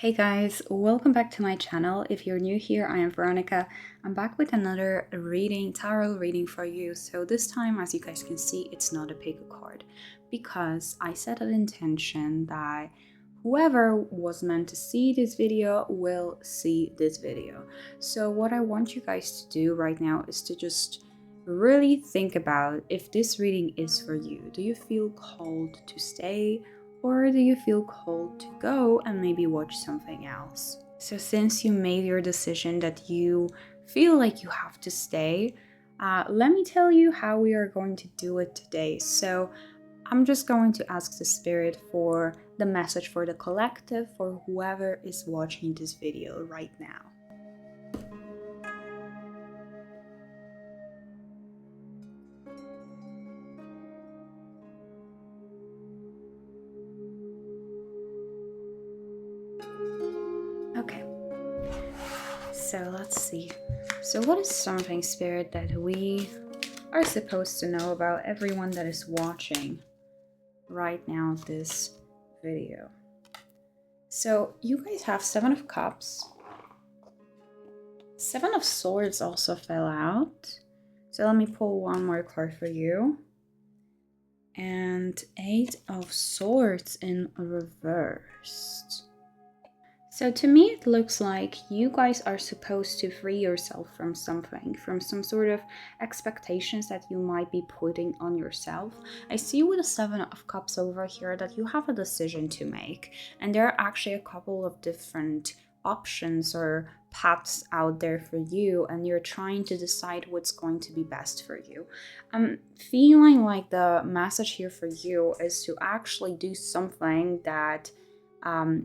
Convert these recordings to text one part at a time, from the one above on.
Hey guys, welcome back to my channel. If you're new here, I am Veronica. I'm back with another tarot reading for you. So this time, as you guys can see, it's not a pick a card because I set an intention that whoever was meant to see this video will see this video. So what I want you guys to do right now is to just really think about if this reading is for you. Do you feel called to stay? Or do you feel called to go and maybe watch something else? So since you made your decision that you feel like you have to stay, let me tell you how we are going to do it today. So I'm just going to ask the spirit for the message for the collective, for whoever is watching this video right now. Okay, so let's see. So what is something, spirit, that we are supposed to know about everyone that is watching right now this video? So you guys have 7 of Cups. 7 of Swords also fell out. So let me pull one more card for you. And 8 of Swords in reversed. So to me, it looks like you guys are supposed to free yourself from something, from some sort of expectations that you might be putting on yourself. I see with the 7 of Cups over here that you have a decision to make, and there are actually a couple of different options or paths out there for you, and you're trying to decide what's going to be best for you. I'm feeling like the message here for you is to actually do something that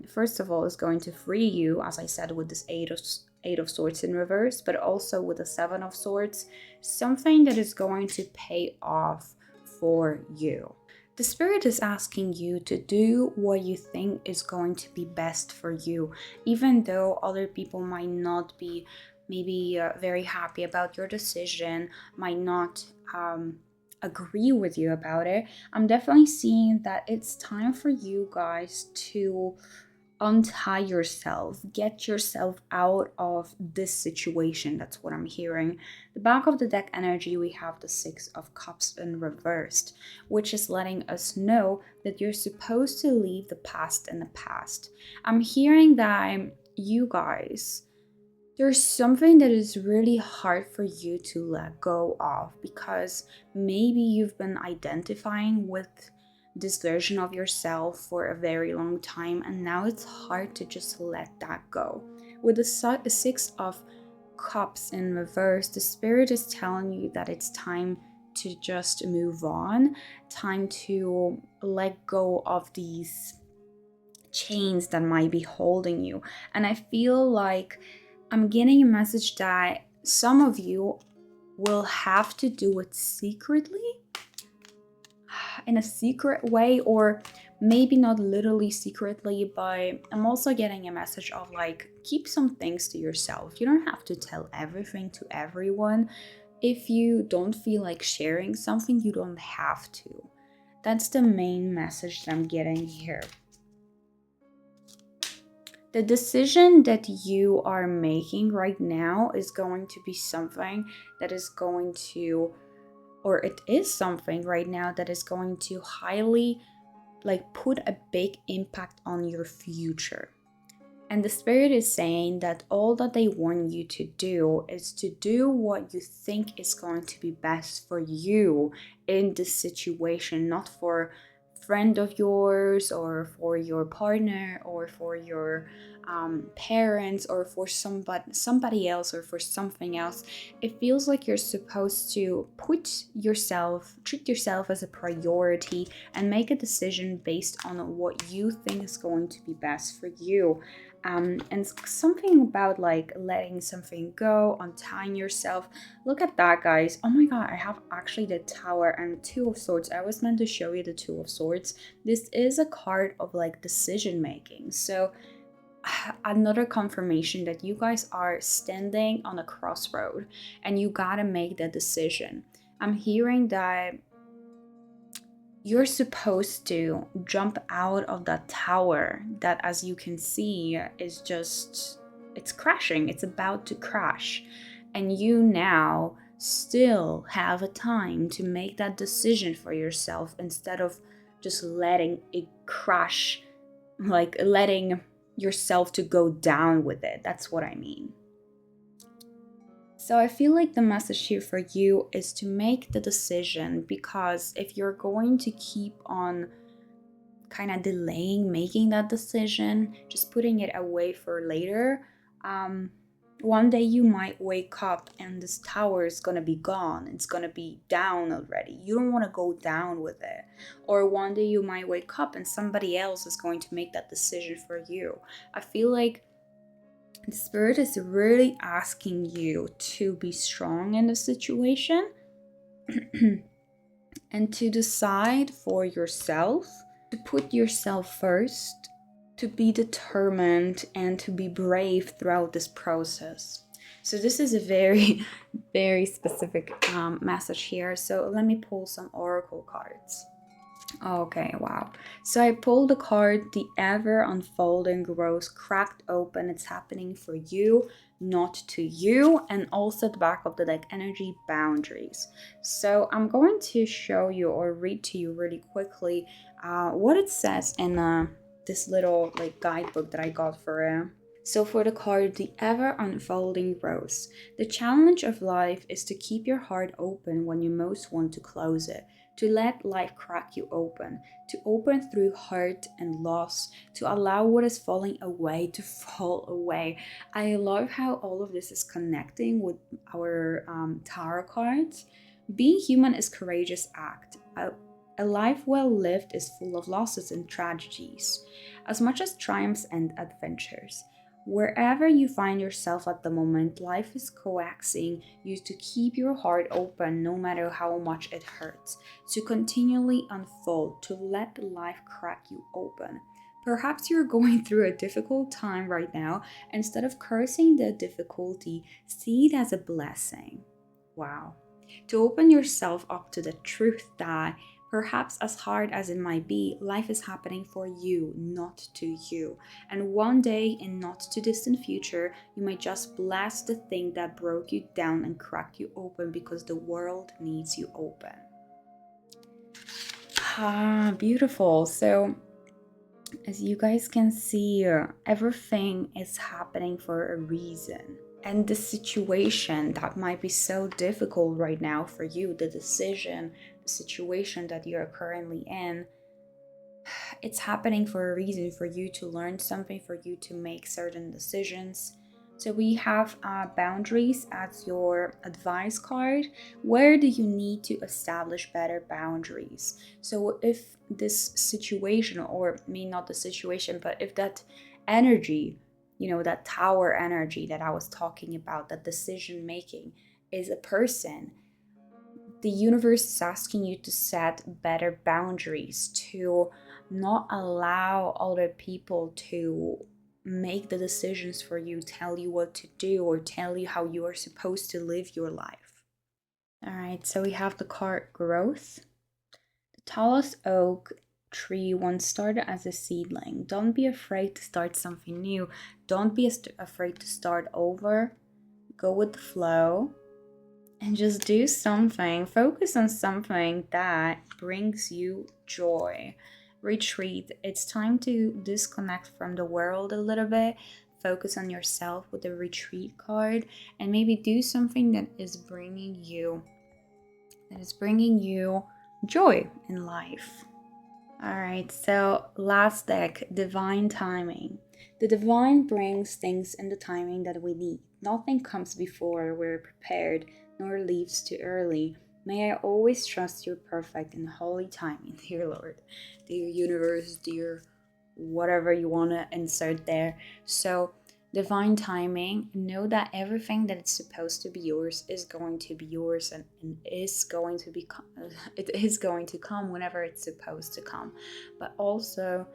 first of all is going to free you, as I said, with this 8 of Swords in reverse, but also with the 7 of Swords, something that is going to pay off for you. The spirit is asking you to do what you think is going to be best for you, even though other people might not be maybe very happy about your decision, might not agree with you about it. I'm definitely seeing that it's time for you guys to untie yourself, get yourself out of this situation. That's what I'm hearing. The back of the deck energy, we have the 6 of Cups in reversed, which is letting us know that you're supposed to leave the past in the past. I'm hearing that you guys, there's something that is really hard for you to let go of because maybe you've been identifying with this version of yourself for a very long time, and now it's hard to just let that go. With the 6 of Cups in reverse, the spirit is telling you that it's time to just move on, time to let go of these chains that might be holding you. And I feel like I'm getting a message that some of you will have to do it secretly, in a secret way, or maybe not literally secretly, but I'm also getting a message of like, keep some things to yourself. You don't have to tell everything to everyone. If you don't feel like sharing something, you don't have to. That's the main message that I'm getting here. The decision that you are making right now is going to be something that is going to, or it is something right now that is going to highly put a big impact on your future. And the spirit is saying that all that they want you to do is to do what you think is going to be best for you in this situation, not for friend of yours or for your partner or for your parents or for somebody else or for something else. It feels like you're supposed to treat yourself as a priority and make a decision based on what you think is going to be best for you. And something about like letting something go, untying yourself. Look at that, guys. Oh my god, I have actually the Tower and 2 of Swords. I was meant to show you the 2 of Swords. This is a card of like decision making. So another confirmation that you guys are standing on a crossroad and you gotta make that decision. I'm hearing that you're supposed to jump out of that tower that, as you can see, is just, it's crashing. It's about to crash. And you now still have a time to make that decision for yourself instead of just letting it crash, like letting yourself to go down with it. That's what I mean. So I feel like the message here for you is to make the decision, because if you're going to keep on kind of delaying making that decision, just putting it away for later, one day you might wake up and this tower is going to be gone. It's going to be down already. You don't want to go down with it. Or one day you might wake up and somebody else is going to make that decision for you. I feel like the spirit is really asking you to be strong in the situation and to decide for yourself, to put yourself first, to be determined and to be brave throughout this process. So this is a very, very specific message here. So let me pull some oracle cards. Okay, wow. So I pulled the card, the ever unfolding rose, cracked open. It's happening for you, not to you. And also the back of the deck, energy boundaries. So I'm going to show you or read to you really quickly what it says in this little like guidebook that I got for So for the card, the ever unfolding rose, the challenge of life is to keep your heart open when you most want to close it, to let life crack you open, to open through hurt and loss, to allow what is falling away to fall away. I love how all of this is connecting with our tarot cards. Being human is a courageous act. A life well lived is full of losses and tragedies, as much as triumphs and adventures. Wherever you find yourself at the moment, life is coaxing you to keep your heart open no matter how much it hurts, to continually unfold, to let life crack you open. Perhaps you're going through a difficult time right now. Instead of cursing the difficulty, see it as a blessing. Wow. To open yourself up to the truth that perhaps as hard as it might be, life is happening for you, not to you. And one day, in not too distant future, you might just bless the thing that broke you down and crack you open, because the world needs you open. Ah, beautiful. So as you guys can see, everything is happening for a reason. And the situation that might be so difficult right now for you, the decision, the situation that you're currently in, it's happening for a reason, for you to learn something, for you to make certain decisions. So we have boundaries as your advice card. Where do you need to establish better boundaries? So if this situation, or maybe not the situation, but if that energy, that tower energy that I was talking about, that decision making, is a person, the universe is asking you to set better boundaries, to not allow other people to make the decisions for you, tell you what to do, or tell you how you are supposed to live your life. All right, so we have the card growth. The tallest oak tree once started as a seedling. Don't be afraid to start something new. Don't be afraid to start over. Go with the flow and just do something. Focus on something that brings you joy. Retreat. It's time to disconnect from the world a little bit. Focus on yourself with the retreat card, and maybe do something that is bringing you joy in life. All right, so last deck, divine timing. The divine brings things in the timing that we need. Nothing comes before we're prepared, nor leaves too early. May I always trust your perfect and holy timing, dear Lord, dear universe, dear whatever you want to insert there. So divine timing, know that everything that is supposed to be yours is going to be yours, and it is going to come whenever it's supposed to come. But also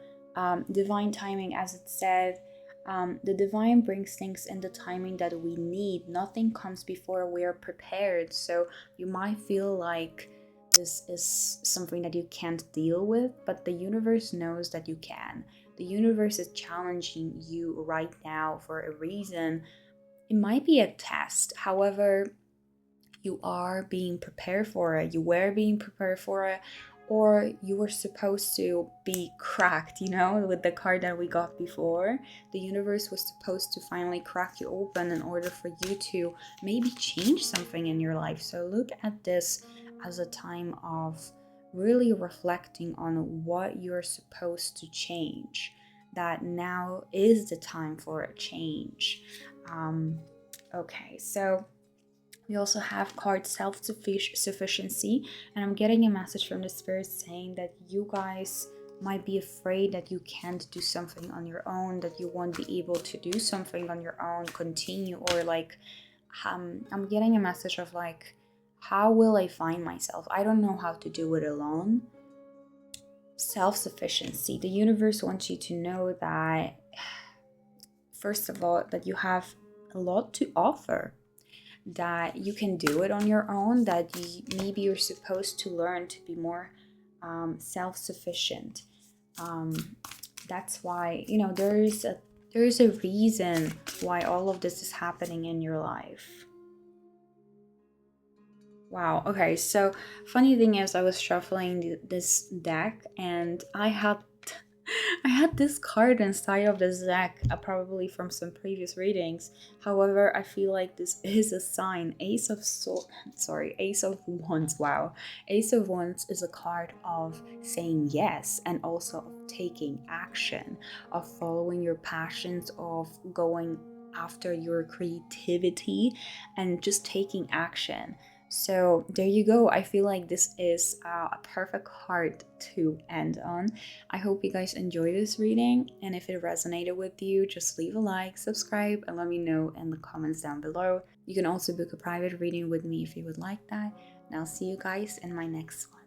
divine timing, as it said, the divine brings things in the timing that we need. Nothing comes before we are prepared. So you might feel like this is something that you can't deal with, but the universe knows that you can. The universe is challenging you right now for a reason. It might be a test, however, you are being prepared for it. You were being prepared for it, or you were supposed to be cracked, with the card that we got before. The universe was supposed to finally crack you open in order for you to maybe change something in your life. So look at this as a time of really reflecting on what you're supposed to change, that now is the time for a change. Okay, so we also have card self-sufficiency, and I'm getting a message from the spirit saying that you guys might be afraid that you can't do something on your own, that you won't be able to do something on your own, continue, or like, I'm getting a message of like, how will I find myself? I don't know how to do it alone. Self-sufficiency. The universe wants you to know that, first of all, that you have a lot to offer, that you can do it on your own, that maybe you're supposed to learn to be more self-sufficient. That's why, there is a reason why all of this is happening in your life. Wow. Okay, so funny thing is, I was shuffling this deck and I had this card inside of this deck, probably from some previous readings. However, I feel like this is a sign. Ace of Wands. Wow. Ace of Wands is a card of saying yes, and also of taking action, of following your passions, of going after your creativity and just taking action. So there you go. I feel like this is a perfect card to end on. I hope you guys enjoyed this reading, and if it resonated with you, just leave a like, subscribe, and let me know in the comments down below. You can also book a private reading with me if you would like that, and I'll see you guys in my next one.